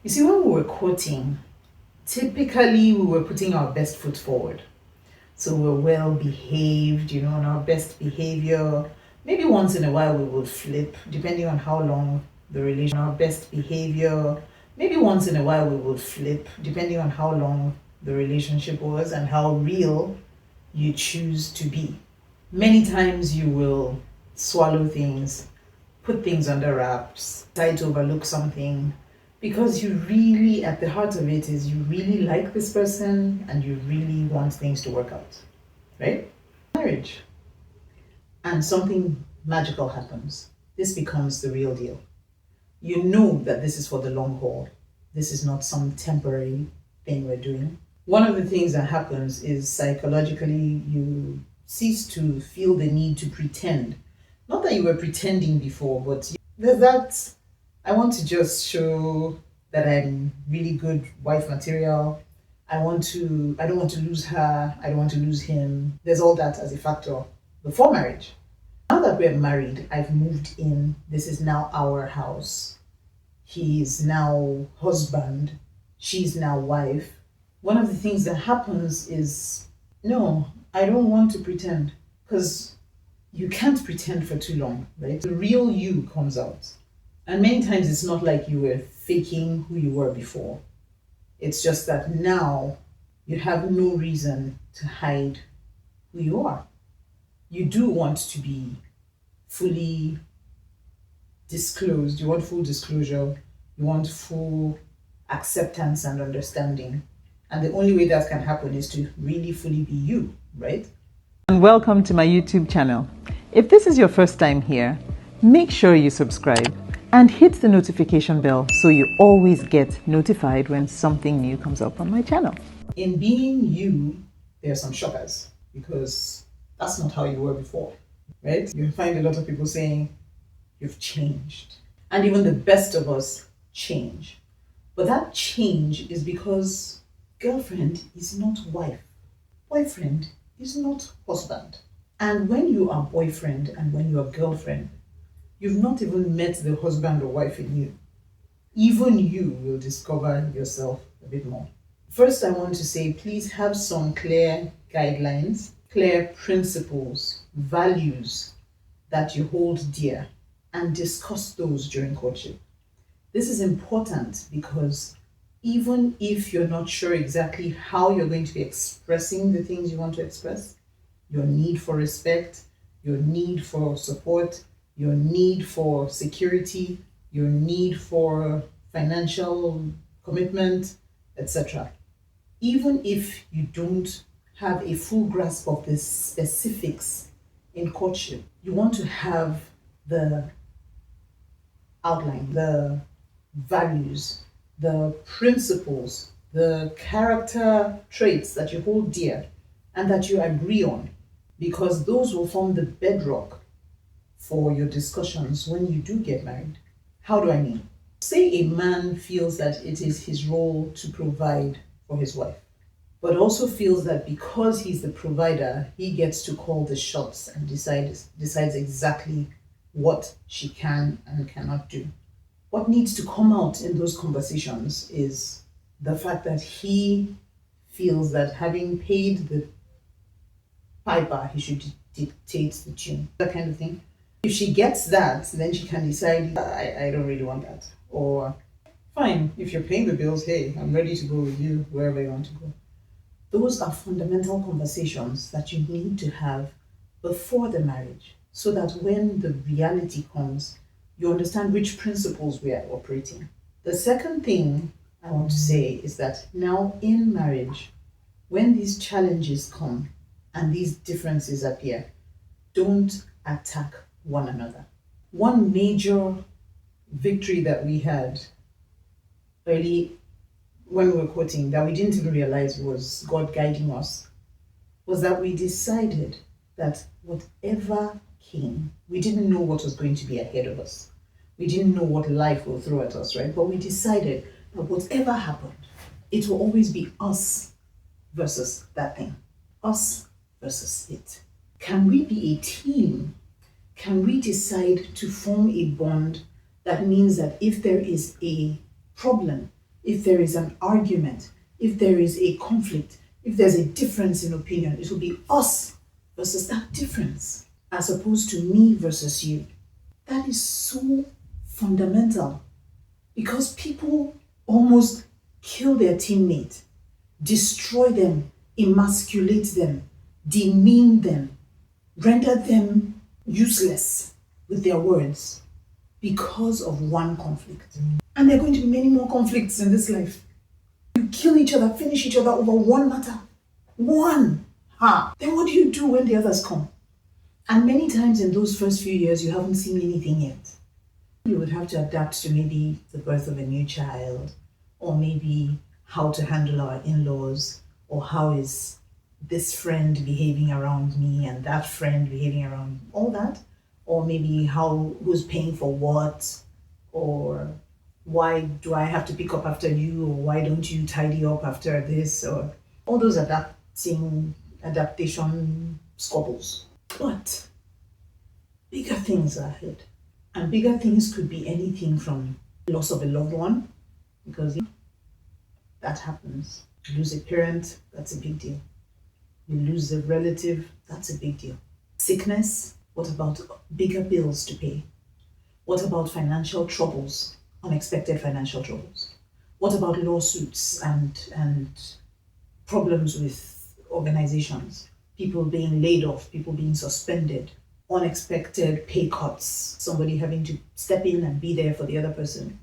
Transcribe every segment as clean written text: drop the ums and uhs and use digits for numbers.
You see, when we were courting, typically we were putting our best foot forward. So we're well behaved, on our best behavior. Maybe once in a while we would flip, depending on how long the relation, our best behavior. Maybe once in a while we would flip, depending on how long the relationship was and how real you choose to be. Many times you will swallow things, put things under wraps, try to overlook something because you really, at the heart of it, is you really like this person and you really want things to work out, right? Marriage. And something magical happens. This becomes the real deal. You know that this is for the long haul. This is not some temporary thing we're doing. One of the things that happens is psychologically you cease to feel the need to pretend. Not that you were pretending before, but there's that I want to just show that I'm really good wife material. I don't want to lose her. I don't want to lose him. There's all that as a factor before marriage. Now that we're married, I've moved in. This is now our house. He's now husband. She's now wife. One of the things that happens is, no, I don't want to pretend because you can't pretend for too long, right? The real you comes out. And many times it's not like you were faking who you were before. It's just that now you have no reason to hide who you are. You do want to be fully disclosed. You want full disclosure. You want full acceptance and understanding. And the only way that can happen is to really fully be you, right? And welcome to my YouTube channel. If this is your first time here, make sure you subscribe and hit the notification bell so you always get notified when something new comes up on my channel. In being you, there are some shockers because that's not how you were before, right? You find a lot of people saying, you've changed. And even the best of us change. But that change is because girlfriend is not wife. Boyfriend is not husband. And when you are boyfriend and when you are girlfriend, you've not even met the husband or wife in you. Even you will discover yourself a bit more. First, I want to say, please have some clear guidelines, clear principles, values that you hold dear, and discuss those during courtship. This is important because even if you're not sure exactly how you're going to be expressing the things you want to express, your need for respect, your need for support, your need for security, your need for financial commitment, etc. Even if you don't have a full grasp of the specifics in courtship, you want to have the outline, the values, the principles, the character traits that you hold dear and that you agree on, because those will form the bedrock for your discussions when you do get married. How do I mean? Say a man feels that it is his role to provide for his wife, but also feels that because he's the provider, he gets to call the shots and decides exactly what she can and cannot do. What needs to come out in those conversations is the fact that he feels that having paid the piper, he should dictate the tune, that kind of thing. If she gets that, then she can decide, I don't really want that. Or, fine, if you're paying the bills, hey, I'm ready to go with you wherever you want to go. Those are fundamental conversations that you need to have before the marriage so that when the reality comes, you understand which principles we are operating. The second thing I want to say is that now in marriage, when these challenges come and these differences appear, don't attack one another. One major victory that we had early when we were quoting that we didn't even realize was God guiding us was that we decided that whatever came, we didn't know what was going to be ahead of us. We didn't know what life will throw at us, right? But we decided that whatever happened, it will always be us versus that thing. Us versus it. Can we be a team? Can we decide to form a bond that means that if there is a problem, if there is an argument, if there is a conflict, if there's a difference in opinion, it will be us versus that difference, as opposed to me versus you. That is so fundamental, because people almost kill their teammate, destroy them, emasculate them, demean them, render them useless with their words because of one conflict. And there are going to be many more conflicts in this life. You kill each other, finish each other over one matter. One. Then what do you do when the others come? And many times in those first few years, you haven't seen anything yet. You would have to adapt to maybe the birth of a new child, or maybe how to handle our in-laws, or how is this friend behaving around me and that friend behaving around me, all that. Or maybe who's paying for what, or why do I have to pick up after you, or why don't you tidy up after this, or all those adaptation squabbles. But bigger things are ahead. And bigger things could be anything from loss of a loved one, because that happens. You lose a parent, that's a big deal. You lose a relative, that's a big deal. Sickness, what about bigger bills to pay? What about financial troubles, unexpected financial troubles? What about lawsuits and problems with organizations? People being laid off, people being suspended, unexpected pay cuts, somebody having to step in and be there for the other person.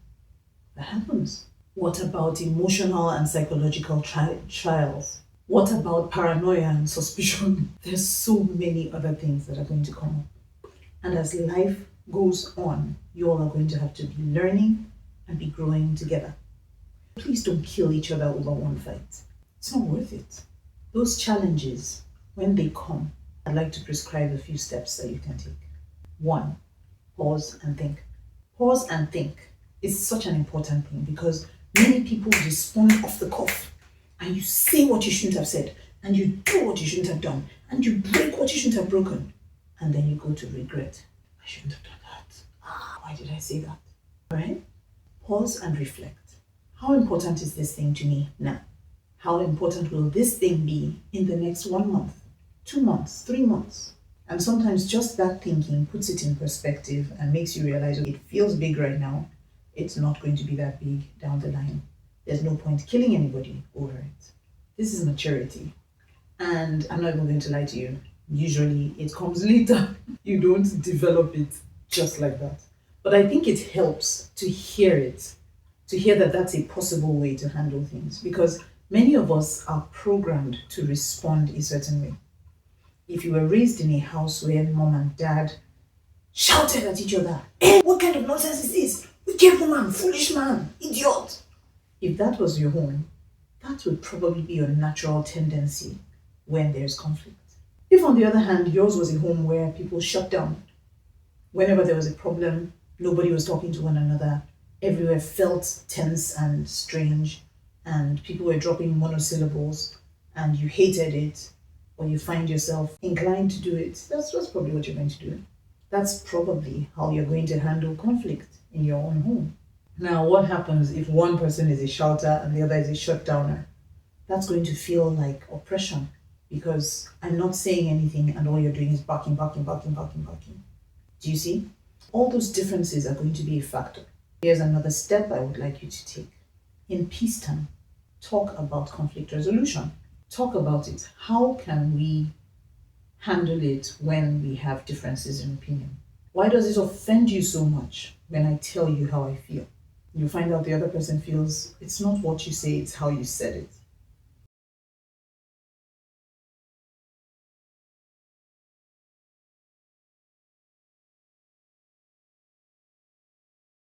That happens. What about emotional and psychological trials? What about paranoia and suspicion? There's so many other things that are going to come up. And as life goes on, you all are going to have to be learning and be growing together. Please don't kill each other over one fight. It's not worth it. Those challenges, when they come, I'd like to prescribe a few steps that you can take. 1, pause and think. Pause and think is such an important thing, because many people respond off the cuff, and you say what you shouldn't have said, and you do what you shouldn't have done, and you break what you shouldn't have broken, and then you go to regret. I shouldn't have done that. Why did I say that? Right? Pause and reflect. How important is this thing to me now? How important will this thing be in the next 1 month, 2 months, 3 months? And sometimes just that thinking puts it in perspective and makes you realize, okay, it feels big right now. It's not going to be that big down the line. There's no point killing anybody over it. This is maturity. And I'm not even going to lie to you. Usually it comes later. You don't develop it just like that. But I think it helps to hear it, to hear that that's a possible way to handle things, because many of us are programmed to respond a certain way. If you were raised in a house where mom and dad shouted at each other, "Hey, what kind of nonsense is this? Wicked woman, foolish man, idiot." If that was your home, that would probably be your natural tendency when there's conflict. If on the other hand, yours was a home where people shut down, whenever there was a problem, nobody was talking to one another, everywhere felt tense and strange, and people were dropping monosyllables, and you hated it, or you find yourself inclined to do it, that's probably what you're going to do. That's probably how you're going to handle conflict in your own home. Now, what happens if one person is a shouter and the other is a shutdowner? That's going to feel like oppression, because I'm not saying anything and all you're doing is barking. Do you see? All those differences are going to be a factor. Here's another step I would like you to take. In peacetime, talk about conflict resolution. Talk about it. How can we handle it when we have differences in opinion? Why does it offend you so much when I tell you how I feel? You find out the other person feels it's not what you say, it's how you said it.